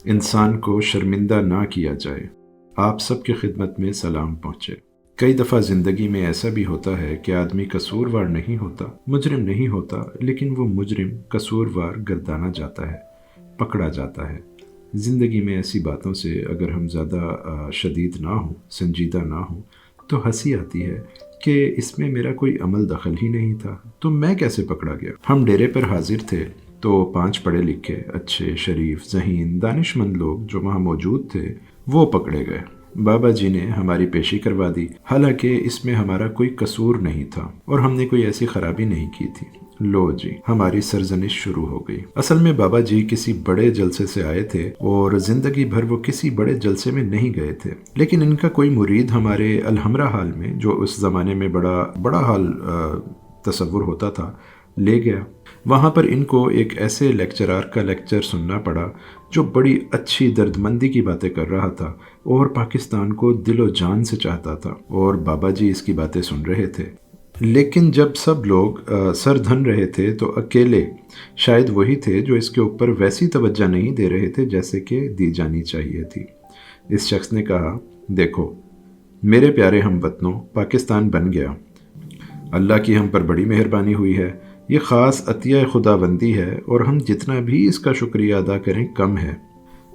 इंसान को शर्मिंदा ना किया जाए। आप सबकी खिदमत में सलाम पहुँचे। कई दफ़ा ज़िंदगी में ऐसा भी होता है कि आदमी कसूरवार नहीं होता, मुजरिम नहीं होता, लेकिन वो मुजरिम कसूरवार गर्दाना जाता है, पकड़ा जाता है। ज़िंदगी में ऐसी बातों से अगर हम ज़्यादा शदीद ना हों, संजीदा ना हों, तो हंसी आती है कि इसमें मेरा कोई अमल दखल ही नहीं था, तो मैं कैसे पकड़ा गया। हम डेरे पर हाजिर थे तो 5 पढ़े लिखे, अच्छे, शरीफ, ज़हीन, दानिशमंद लोग जो वहाँ मौजूद थे वो पकड़े गए। बाबा जी ने हमारी पेशी करवा दी, हालांकि इसमें हमारा कोई कसूर नहीं था और हमने कोई ऐसी खराबी नहीं की थी। लो जी, हमारी सरजनिश शुरू हो गई। असल में बाबा जी किसी बड़े जलसे से आए थे और जिंदगी भर वो किसी बड़े जलसे में नहीं गए थे, लेकिन इनका कोई मुरीद हमारे अलहमरा हाल में, जो उस ज़माने में बड़ा हाल तसव्वुर होता था, ले गया। वहाँ पर इनको एक ऐसे लेक्चरार का लेक्चर सुनना पड़ा जो बड़ी अच्छी दर्दमंदी की बातें कर रहा था और पाकिस्तान को दिलो जान से चाहता था, और बाबा जी इसकी बातें सुन रहे थे। लेकिन जब सब लोग सर धन रहे थे तो अकेले शायद वही थे जो इसके ऊपर वैसी तवज्जो नहीं दे रहे थे जैसे कि दी जानी चाहिए थी। इस शख्स ने कहा, देखो मेरे प्यारे हमवतनों, पाकिस्तान बन गया, अल्लाह की हम पर बड़ी मेहरबानी हुई है। ये ख़ास अतिया खुदाबंदी है और हम जितना भी इसका शुक्रिया अदा करें कम है।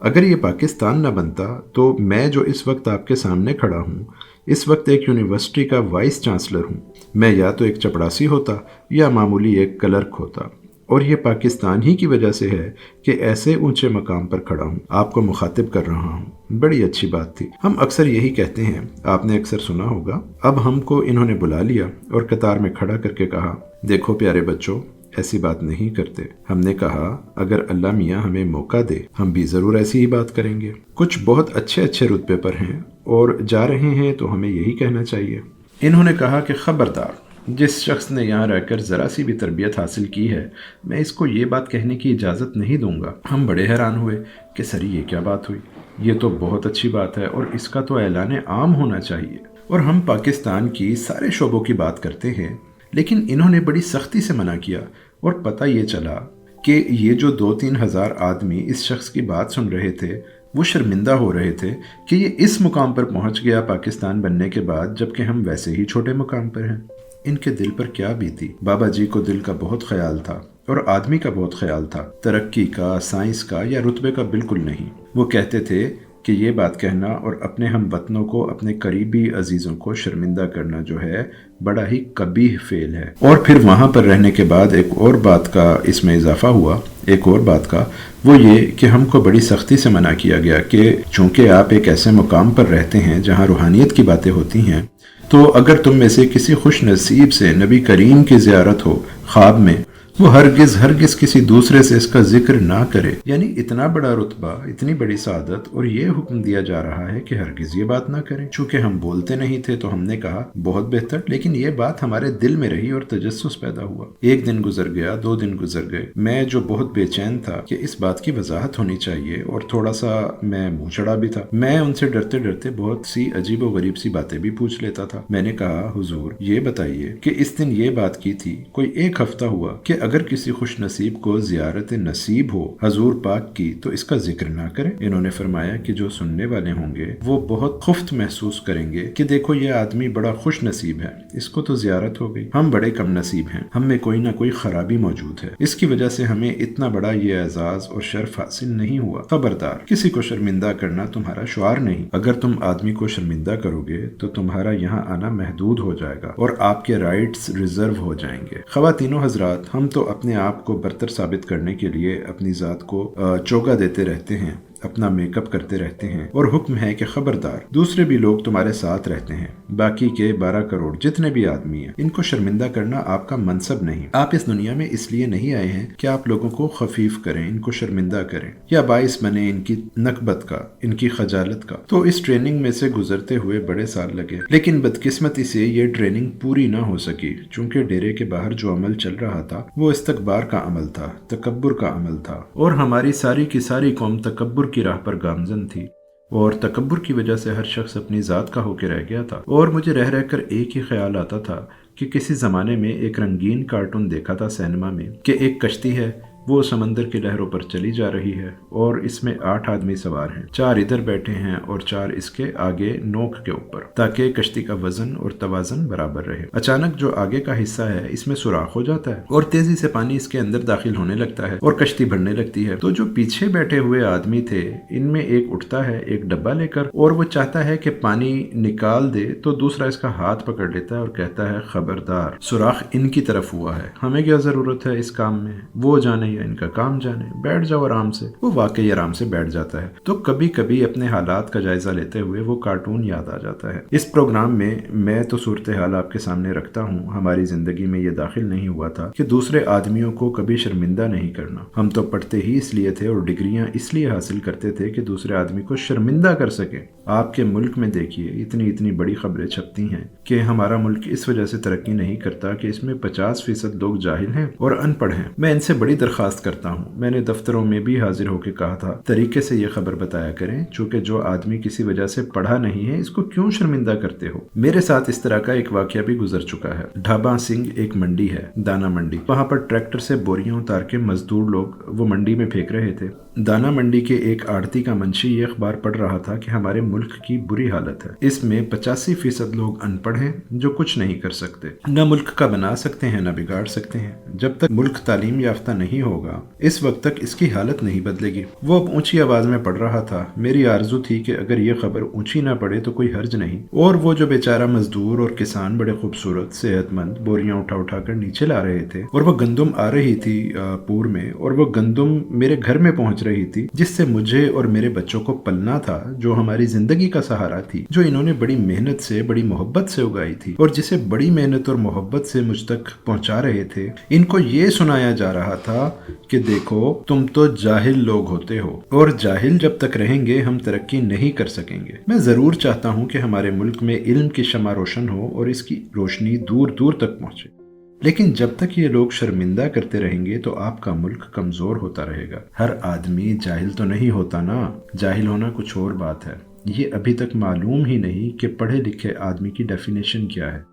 अगर ये पाकिस्तान न बनता तो मैं जो इस वक्त आपके सामने खड़ा हूँ, इस वक्त एक यूनिवर्सिटी का वाइस चांसलर हूँ। मैं या तो एक चपड़ासी होता या मामूली एक क्लर्क होता, और ये पाकिस्तान ही की वजह से है कि ऐसे ऊंचे मकाम पर खड़ा हूँ, आपको मुखातिब कर रहा हूँ। बड़ी अच्छी बात थी। हम अक्सर यही कहते हैं, आपने अक्सर सुना होगा। अब हमको इन्होंने बुला लिया और कतार में खड़ा करके कहा, देखो प्यारे बच्चों, ऐसी बात नहीं करते। हमने कहा, अगर अल्लाह मियाँ हमें मौका दे हम भी ज़रूर ऐसी ही बात करेंगे। कुछ बहुत अच्छे अच्छे रुतबे पर हैं और जा रहे हैं तो हमें यही कहना चाहिए। इन्होंने कहा कि खबरदार, जिस शख्स ने यहाँ रहकर ज़रा सी भी तरबियत हासिल की है, मैं इसको ये बात कहने की इजाज़त नहीं दूंगा। हम बड़े हैरान हुए कि सर ये क्या बात हुई, ये तो बहुत अच्छी बात है और इसका तो ऐलान आम होना चाहिए। और हम पाकिस्तान की सारे शोबों की बात करते हैं, लेकिन इन्होंने बड़ी सख्ती से मना किया। और पता ये चला कि ये जो 2-3 हज़ार आदमी इस शख्स की बात सुन रहे थे, वो शर्मिंदा हो रहे थे कि ये इस मुकाम पर पहुंच गया पाकिस्तान बनने के बाद, जबकि हम वैसे ही छोटे मुकाम पर हैं। इनके दिल पर क्या बीती। बाबा जी को दिल का बहुत ख्याल था और आदमी का बहुत ख्याल था, तरक्की का, साइंस का या रुतबे का बिल्कुल नहीं। वो कहते थे कि ये बात कहना और अपने हम वतनों को, अपने करीबी अजीज़ों को शर्मिंदा करना जो है बड़ा ही कबीह फेल है। और फिर वहाँ पर रहने के बाद एक और बात का इसमें इजाफा हुआ, एक और बात का, वो ये कि हमको बड़ी सख्ती से मना किया गया कि चूँकि आप एक ऐसे मुकाम पर रहते हैं जहाँ रूहानियत की बातें होती हैं, तो अगर तुम में से किसी खुश नसीब से नबी करीम की ज़ियारत हो ख्वाब में, वो हरगिज़ किसी दूसरे से इसका जिक्र ना करे। यानी इतना बड़ा रुतबा, इतनी बड़ी सादत, और ये हुक्म दिया जा रहा है कि हरगिज़ ये बात ना करें। चूँकि हम बोलते नहीं थे तो हमने कहा बहुत बेहतर, लेकिन ये बात हमारे दिल में रही और तजस्सुस पैदा हुआ। 1 दिन गुजर गया, 2 दिन गुजर गए। मैं जो बहुत बेचैन था कि इस बात की वजाहत होनी चाहिए, और थोड़ा सा मैं मुँह चढ़ा भी था। मैं उनसे डरते डरते बहुत सी अजीब व गरीब सी बातें भी पूछ लेता था। मैंने कहा, हुजूर ये बताइए कि इस दिन ये बात की थी, कोई 1 हफ्ता हुआ कि अगर किसी खुश नसीब को ज़ियारत नसीब हो हजूर पाक की तो इसका जिक्र ना करें। इन्होंने फरमाया कि जो सुनने वाले होंगे वो बहुत खुफ्त महसूस करेंगे कि देखो ये आदमी बड़ा खुश नसीब है, इसको तो ज़ियारत हो गई। हम बड़े कम नसीब हैं, हम में कोई ना कोई खराबी मौजूद है, इसकी वजह से हमें इतना बड़ा ये एजाज और शर्फ हासिल नहीं हुआ। खबरदार, किसी को शर्मिंदा करना तुम्हारा शुआर नहीं। अगर तुम आदमी को शर्मिंदा करोगे तो तुम्हारा यहाँ आना महदूद हो जाएगा और आपके राइट्स रिजर्व हो जाएंगे। ख़वातीनो हजरात, हम तो अपने आप को बरतर साबित करने के लिए अपनी ज़ात को चौका देते रहते हैं, अपना मेकअप करते रहते हैं, और हुक्म है कि खबरदार, दूसरे भी लोग तुम्हारे साथ रहते हैं, बाकी के 12 करोड़ जितने भी आदमी हैं, इनको शर्मिंदा करना आपका मनसब नहीं। आप इस दुनिया में इसलिए नहीं आए हैं कि आप लोगों को खफीफ करें, इनको शर्मिंदा करें या बाइस बने इनकी नकबत का, इनकी खजालत का। तो इस ट्रेनिंग में से गुजरते हुए बड़े साल लगे, लेकिन बदकिस्मती से ये ट्रेनिंग पूरी ना हो सकी। चूंकि डेरे के बाहर जो अमल चल रहा था वो इस्तकबार का अमल था, तकब्बुर का अमल था, और हमारी सारी की सारी कौम तकब्बुर की राह पर गामजन थी, और तकब्बुर की वजह से हर शख्स अपनी ज़ात का होके रह गया था। और मुझे रह रहकर एक ही ख्याल आता था कि किसी ज़माने में एक रंगीन कार्टून देखा था सिनेमा में कि एक कश्ती है, वो समंदर की लहरों पर चली जा रही है और इसमें 8 आदमी सवार हैं। 4 इधर बैठे हैं और 4 इसके आगे नोक के ऊपर, ताकि कश्ती का वजन और तवाजन बराबर रहे। अचानक जो आगे का हिस्सा है इसमें सुराख हो जाता है और तेजी से पानी इसके अंदर दाखिल होने लगता है और कश्ती भरने लगती है। तो जो पीछे बैठे हुए आदमी थे, इनमें एक उठता है एक डब्बा लेकर और वो चाहता है कि पानी निकाल दे, तो दूसरा इसका हाथ पकड़ लेता है और कहता है, खबरदार, सुराख इनकी तरफ हुआ है, हमें क्या जरूरत है इस काम में, वो जाने या इनका काम जाने, बैठ जाओ आराम से। वो वाकई आराम से बैठ जाता है। तो कभी कभी अपने हालात का जायजा लेते हुए वो कार्टून याद आ जाता है। इस प्रोग्राम में मैं तो सूरत हाल आपके सामने रखता हूँ। हमारी जिंदगी में ये दाखिल नहीं हुआ था कि दूसरे आदमियों को कभी शर्मिंदा नहीं करना। हम तो पढ़ते ही इसलिए थे और डिग्रियां इसलिए हासिल करते थे कि दूसरे आदमी को शर्मिंदा कर सके। आपके मुल्क में देखिए, इतनी इतनी बड़ी खबरें छपती हैं कि हमारा मुल्क इस वजह से तरक्की नहीं करता कि इसमें 50% लोग जाहिल हैं और अनपढ़ हैं। मैं इनसे बड़ी दरखास्त करता हूँ, मैंने दफ्तरों में भी हाजिर होकर कहा था, तरीके से ये खबर बताया करें, चूंकि जो आदमी किसी वजह से पढ़ा नहीं है इसको क्यों शर्मिंदा करते हो। मेरे साथ इस तरह का एक वाकया भी गुजर चुका है। ढाबा सिंह एक मंडी है, दाना मंडी। वहां पर ट्रैक्टर से बोरियां उतार के मजदूर लोग वो मंडी में फेंक रहे थे। दाना मंडी के एक आड़ती का मंशी ये अखबार पढ़ रहा था कि हमारे मुल्क की बुरी हालत है, इसमें 85% लोग अनपढ़ हैं जो कुछ नहीं कर सकते, न मुल्क का बना सकते हैं न बिगाड़ सकते हैं। जब तक मुल्क तालीम याफ्ता नहीं होगा इस वक्त तक इसकी हालत नहीं बदलेगी। वो अब ऊंची आवाज में पढ़ रहा था। मेरी आरजू थी कि अगर ये खबर ऊंची ना पड़े तो कोई हर्ज नहीं। और वो जो बेचारा मजदूर और किसान बड़े खूबसूरत सेहतमंद बोरियां उठा उठा कर नीचे ला रहे थे और वो गंदुम आ रही थी पूर में, और वो गंदुम मेरे घर में पहुंच रही थी जिससे मुझे और मेरे बच्चों को पलना था, जो हमारी जिंदगी का सहारा थी, जो इन्होंने बड़ी मेहनत से बड़ी मोहब्बत से उगाई थी और जिसे बड़ी मेहनत और मोहब्बत से मुझ तक पहुंचा रहे थे। इनको ये सुनाया जा रहा था कि देखो तुम तो जाहिल लोग होते हो और जाहिल जब तक रहेंगे हम तरक्की नहीं कर सकेंगे। मैं जरूर चाहता हूं कि हमारे मुल्क में इल्म की शमा रोशन हो और इसकी रोशनी दूर दूर तक पहुंचे, लेकिन जब तक ये लोग शर्मिंदा करते रहेंगे तो आपका मुल्क कमजोर होता रहेगा। हर आदमी जाहिल तो नहीं होता ना, जाहिल होना कुछ और बात है। ये अभी तक मालूम ही नहीं कि पढ़े लिखे आदमी की डेफिनेशन क्या है,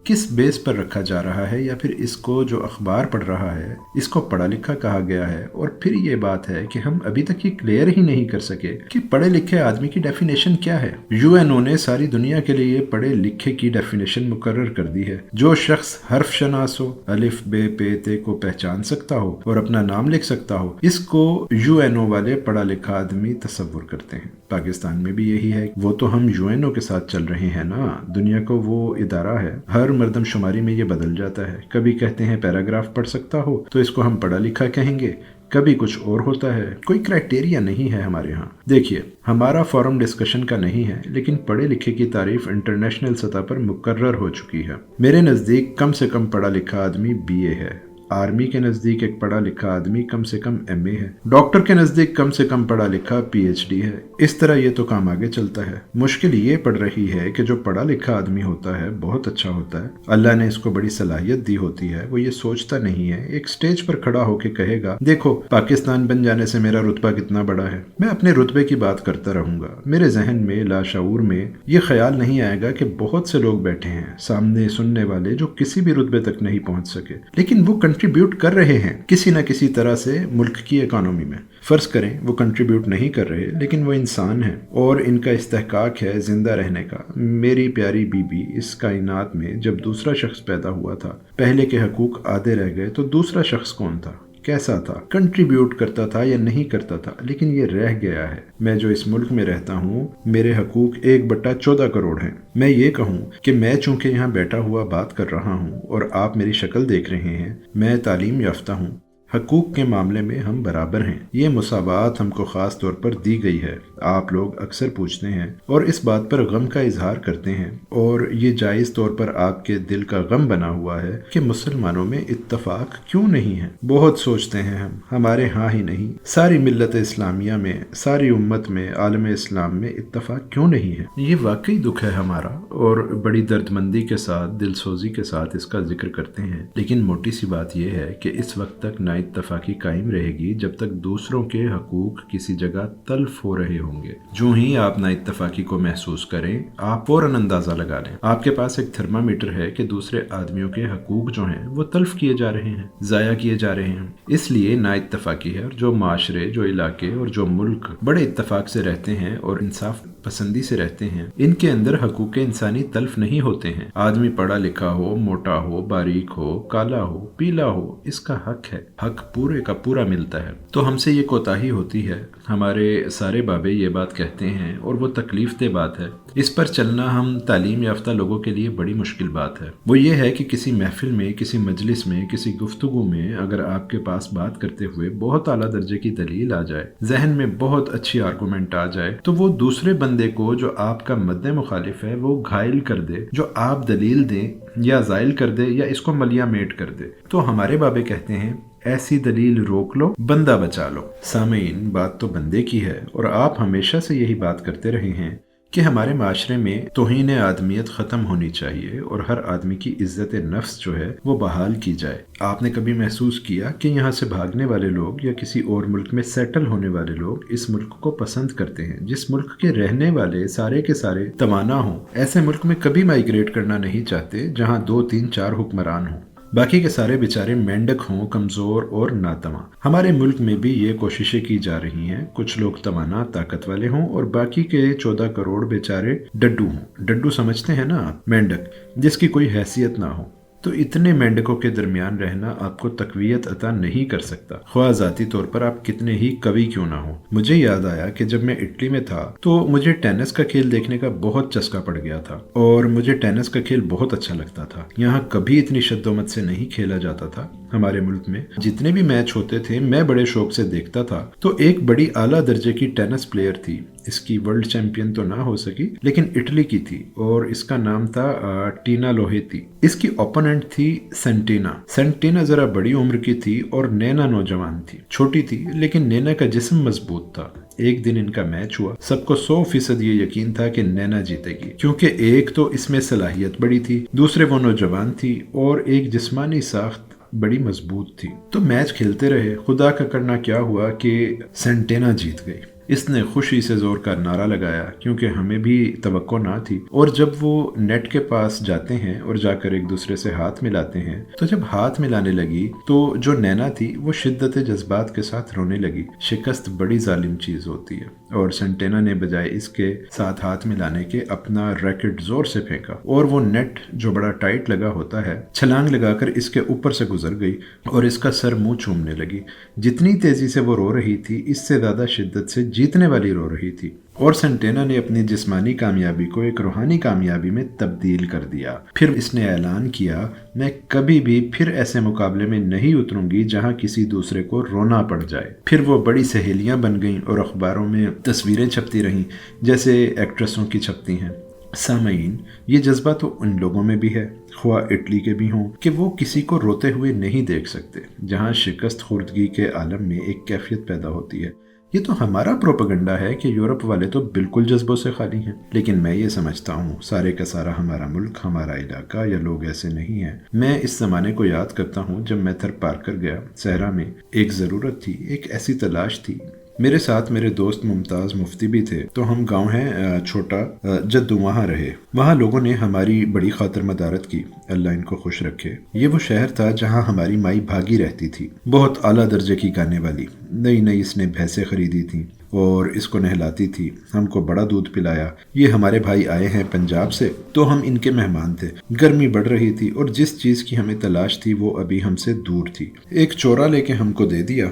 किस बेस पर रखा जा रहा है, या फिर इसको जो अखबार पढ़ रहा है इसको पढ़ा लिखा कहा गया है। और फिर ये बात है कि हम अभी तक ये क्लियर ही नहीं कर सके कि पढ़े लिखे आदमी की डेफिनेशन क्या है। यूएनओ ने सारी दुनिया के लिए पढ़े लिखे की डेफिनेशन मुकर्रर कर दी है। जो शख्स हर्फ शनास हो, अलिफ बे पे ते को पहचान सकता हो और अपना नाम लिख सकता हो, इसको यूएनओ वाले पढ़ा लिखा आदमी तस्वुर करते हैं। पाकिस्तान में भी यही है। वो तो हम यूएनओ के साथ चल रहे हैं ना, दुनिया को वो इदारा है। हर मर्दमशुमारी में ये बदल जाता है। कभी कहते हैं पैराग्राफ पढ़ सकता हो तो इसको हम पढ़ा लिखा कहेंगे, कभी कुछ और होता है। कोई क्राइटेरिया नहीं है हमारे यहाँ। देखिए, हमारा फोरम डिस्कशन का नहीं है, लेकिन पढ़े लिखे की तारीफ इंटरनेशनल सतह पर मुकर्रर हो चुकी है। मेरे नज़दीक कम से कम पढ़ा लिखा आदमी बीए है। आर्मी के नज़दीक एक पढ़ा लिखा आदमी कम से कम एमए है। डॉक्टर के नज़दीक कम से कम पढ़ा लिखा पीएचडी है। इस तरह ये तो काम आगे चलता है। मुश्किल ये पड़ रही है कि जो पढ़ा लिखा आदमी होता है बहुत अच्छा होता है, अल्लाह ने इसको बड़ी सलाहियत दी होती है, वो ये सोचता नहीं है, एक स्टेज पर खड़ा होकर कहेगा, देखो पाकिस्तान बन जाने से मेरा रुतबा कितना बड़ा है। मैं अपने रुतबे की बात करता रहूंगा। मेरे जहन में लाशऊर में ये ख्याल नहीं आएगा कि बहुत से लोग बैठे हैं सामने सुनने वाले जो किसी भी रुतबे तक नहीं पहुंच सके, लेकिन वो कंट्रीब्यूट कर रहे हैं किसी न किसी तरह से मुल्क की इकोनॉमी में। फर्ज करें वो कंट्रीब्यूट नहीं कर रहे, लेकिन वो इंसान है और इनका इस्तेहकाक है जिंदा रहने का। मेरी प्यारी बीबी, इस कायनात में जब दूसरा शख्स पैदा हुआ था, पहले के हकूक आधे रह गए तो दूसरा शख्स कौन था, कैसा था, कंट्रीब्यूट करता था या नहीं करता था, लेकिन ये रह गया है। मैं जो इस मुल्क में रहता हूँ, मेरे हकूक 1/14 करोड़ हैं। मैं ये कहूँ कि मैं चूंकि यहाँ बैठा हुआ बात कर रहा हूँ और आप मेरी शक्ल देख रहे हैं, मैं तालीम याफ्ता हूँ, हकूक के मामले में हम बराबर हैं। ये मुसावात हमको ख़ास तौर पर दी गई है। आप लोग अक्सर पूछते हैं और इस बात पर गम का इजहार करते हैं, और ये जायज़ तौर पर आपके दिल का गम बना हुआ है कि मुसलमानों में इत्तफाक क्यों नहीं है। बहुत सोचते हैं हम, हमारे हाँ ही नहीं, सारी मिल्लत इस्लामिया में, सारी उम्मत में, आलम इस्लाम में इत्तफाक क्यों नहीं है। ये वाकई दुख है हमारा, और बड़ी दर्दमंदी के साथ, दिलसोजी के साथ इसका जिक्र करते हैं। लेकिन मोटी सी बात यह है कि इस वक्त तक ना इत्तफाकी कायम रहेगी जब तक दूसरों के हकूक किसी जगह तल्फ हो रहे होंगे। जो ही आप ना इत्तफाकी को महसूस करें, आप फौरन अंदाजा लगा लें। आपके पास एक थर्मामीटर है कि दूसरे आदमियों के हकूक जो हैं वो तल्फ किए जा रहे हैं, ज़ाया किए जा रहे हैं। इसलिए ना इत्तफाकी है। और जो माशरे, जो इलाके और जो मुल्क बड़े इत्तफाक से रहते हैं और इंसाफ पसंदी से रहते हैं, इनके अंदर हकूक इंसानी तल्फ नहीं होते हैं। आदमी पढ़ा लिखा हो, मोटा हो, बारीक हो, काला हो, पीला हो, इसका हक है, हक पूरे का पूरा मिलता है। तो हमसे ये कोताही होती है। हमारे सारे बाबे ये बात कहते हैं और वो तकलीफ दे बात है। इस पर चलना हम तालीम याफ्ता लोगों के लिए बड़ी मुश्किल बात है। वो ये है कि किसी महफिल में, किसी मजलिस में, किसी गुफ्तगू में अगर आपके पास बात करते हुए बहुत आला दर्जे की दलील आ जाए, जहन में बहुत अच्छी आर्गूमेंट आ जाए, तो वो दूसरे बंदे को जो आपका मद्दे मुखालिफ है वो घायल कर दे, जो आप दलील दें या जायल कर दे या इसको मलिया मेट कर दे। तो हमारे बाबे कहते हैं ऐसी दलील रोक लो, बंदा बचा लो। सामीन, बात तो बंदे की है और आप हमेशा से यही बात करते रहे हैं कि हमारे माशरे में तौहीन आदमियत ख़त्म होनी चाहिए और हर आदमी की इज्जत नफ्स जो है वो बहाल की जाए। आपने कभी महसूस किया कि यहाँ से भागने वाले लोग या किसी और मुल्क में सेटल होने वाले लोग इस मुल्क को पसंद करते हैं, जिस मुल्क के रहने वाले सारे के सारे तवाना हों? ऐसे मुल्क में कभी माइग्रेट करना नहीं चाहते जहाँ 2, 3, 4 हुक्मरान हों, बाकी के सारे बेचारे मेंढक हों, कमज़ोर और नातवा। हमारे मुल्क में भी ये कोशिशें की जा रही हैं। कुछ लोग तवाना, ताकत वाले हों और बाकी के 14 करोड़ बेचारे डड्डू हों। डड्डू समझते हैं ना आप? मेंढक जिसकी कोई हैसियत ना हो। तो इतने मेंढकों के दरमियान रहना आपको तकवीयत अता नहीं कर सकता, ख्वाह ज़ाती तौर पर आप कितने ही कवि क्यों ना हो। मुझे याद आया कि जब मैं इटली में था तो मुझे टेनिस का खेल देखने का बहुत चस्का पड़ गया था और मुझे टेनिस का खेल बहुत अच्छा लगता था। यहाँ कभी इतनी शद्दोमत से नहीं खेला जाता था। हमारे मुल्क में जितने भी मैच होते थे मैं बड़े शौक से देखता था। तो एक बड़ी आला दर्जे की टेनिस प्लेयर थी, इसकी वर्ल्ड चैंपियन तो ना हो सकी लेकिन इटली की थी और इसका नाम था टीना लोहेती। इसकी ओपोनेंट थी सेंटीना। सेंटीना जरा बड़ी उम्र की थी और नैना नौजवान थी, छोटी थी लेकिन नैना का जिस्म मजबूत था। एक दिन इनका मैच हुआ, सबको 100% ये यकीन था कि नैना जीतेगी, क्योंकि एक तो इसमें सलाहियत बड़ी थी, दूसरे वो नौजवान थी और एक जिस्मानी साख्त बड़ी मजबूत थी। तो मैच खेलते रहे। खुदा का करना क्या हुआ कि सेंटीना जीत गई। इसने खुशी से जोर का नारा लगाया क्योंकि हमें भी तवक्को ना थी। और जब वो नेट के पास जाते हैं और जाकर एक दूसरे से हाथ मिलाते हैं, तो जब हाथ मिलाने लगी तो जो नैना थी वो शिद्दत जज्बात के साथ रोने लगी। शिकस्त बड़ी जालिम चीज होती है और सेंटीना ने बजाय इसके साथ हाथ मिलाने के अपना रैकेट जोर से फेंका और वो नेट जो बड़ा टाइट लगा होता है छलांग लगाकर इसके ऊपर से गुजर गई और इसका सर मुंह चूमने लगी। जितनी तेजी से वो रो रही थी इससे ज्यादा शिद्दत से जीतने वाली रो रही थी और सेंटीना ने अपनी जिस्मानी कामयाबी को एक रूहानी कामयाबी में तब्दील कर दिया। फिर इसने ऐलान किया, मैं कभी भी फिर ऐसे मुकाबले में नहीं उतरूंगी जहां किसी दूसरे को रोना पड़ जाए। फिर वो बड़ी सहेलियां बन गईं और अखबारों में तस्वीरें छपती रहीं जैसे एक्ट्रेसों की छपती हैं। सामीन, ये जज्बा तो उन लोगों में भी है, ख्वाह इटली के भी हों, कि वो किसी को रोते हुए नहीं देख सकते, जहां शिकस्त खुर्दगी के आलम में एक कैफियत पैदा होती है। ये तो हमारा प्रोपेगेंडा है कि यूरोप वाले तो बिल्कुल जज्बों से खाली हैं, लेकिन मैं ये समझता हूँ सारे का सारा हमारा मुल्क, हमारा इलाका या लोग ऐसे नहीं हैं। मैं इस जमाने को याद करता हूँ जब मैं थर पार्कर गया सहरा में। एक ज़रूरत थी, एक ऐसी तलाश थी। मेरे साथ मेरे दोस्त मुमताज़ मुफ्ती भी थे। तो हम गांव है छोटा जद्दू, वहाँ रहे। वहाँ लोगों ने हमारी बड़ी खातिर मदारत की, अल्लाह इनको खुश रखे। ये वो शहर था जहाँ हमारी माई भागी रहती थी, बहुत आला दर्जे की गाने वाली। नई नई इसने भैंसें खरीदी थी और इसको नहलाती थी, हमको बड़ा दूध पिलाया। ये हमारे भाई आए हैं पंजाब से, तो हम इनके मेहमान थे। गर्मी बढ़ रही थी और जिस चीज़ की हमें तलाश थी वो अभी हमसे दूर थी। एक चोरा लेके हमको दे दिया।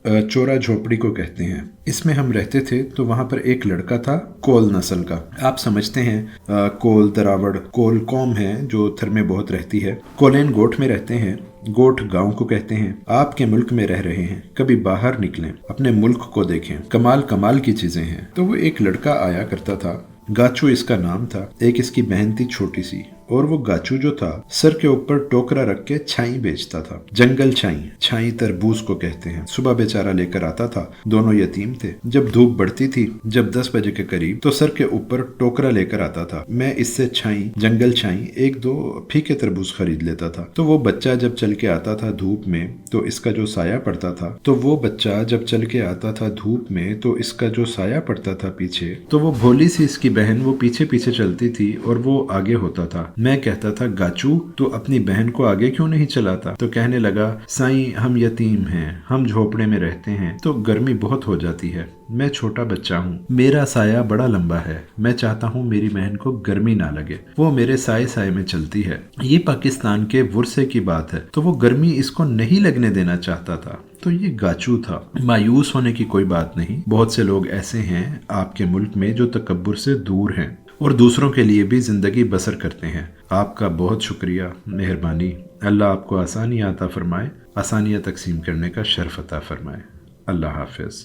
चोरा झोपड़ी को कहते हैं। इसमें हम रहते थे तो वहाँ पर एक लड़का था कोल नस्ल का। आप समझते हैं कोल तरावड़ कोल कौम है जो थर में बहुत रहती है। कोलेन गोट में रहते हैं, गोट गांव को कहते हैं। आपके मुल्क में रह रहे हैं, कभी बाहर निकलें, अपने मुल्क को देखें, कमाल कमाल की चीजें हैं। तो वो एक लड़का आया करता था, गाचू इसका नाम था। एक इसकी बहन थी छोटी सी और वो गाचू जो था सर के ऊपर टोकरा रख के छाई बेचता था। जंगल छाई, छाई तरबूज को कहते हैं। सुबह बेचारा लेकर आता था। दोनों यतीम थे। जब धूप बढ़ती थी, जब 10 बजे के करीब, तो सर के ऊपर टोकरा लेकर आता था। मैं इससे छाई, जंगल छाई, 1-2 फीके तरबूज खरीद लेता था। तो वो बच्चा जब चल के आता था धूप में तो इसका जो साया पड़ता था, तो वो भोली सी इसकी बहन वो पीछे पीछे चलती थी और वो आगे होता था। मैं कहता था, गाचू तो अपनी बहन को आगे क्यों नहीं चलाता? तो कहने लगा, साईं हम यतीम हैं, हम झोपड़े में रहते हैं तो गर्मी बहुत हो जाती है। मैं छोटा बच्चा हूँ, मेरा साया बड़ा लंबा है, मैं चाहता हूँ मेरी बहन को गर्मी ना लगे, वो मेरे साए साए में चलती है। ये पाकिस्तान के वुरसे की बात है, तो वो गर्मी इसको नहीं लगने देना चाहता था। तो ये गाचू था। मायूस होने की कोई बात नहीं। बहुत से लोग ऐसे हैं आपके मुल्क में जो तकब्बुर से दूर हैं और दूसरों के लिए भी जिंदगी बसर करते हैं। आपका बहुत शुक्रिया, मेहरबानी। अल्लाह आपको आसानियाँ अता फरमाए, आसानियाँ तकसीम करने का शर्फ अता फरमाए। अल्लाह हाफिज।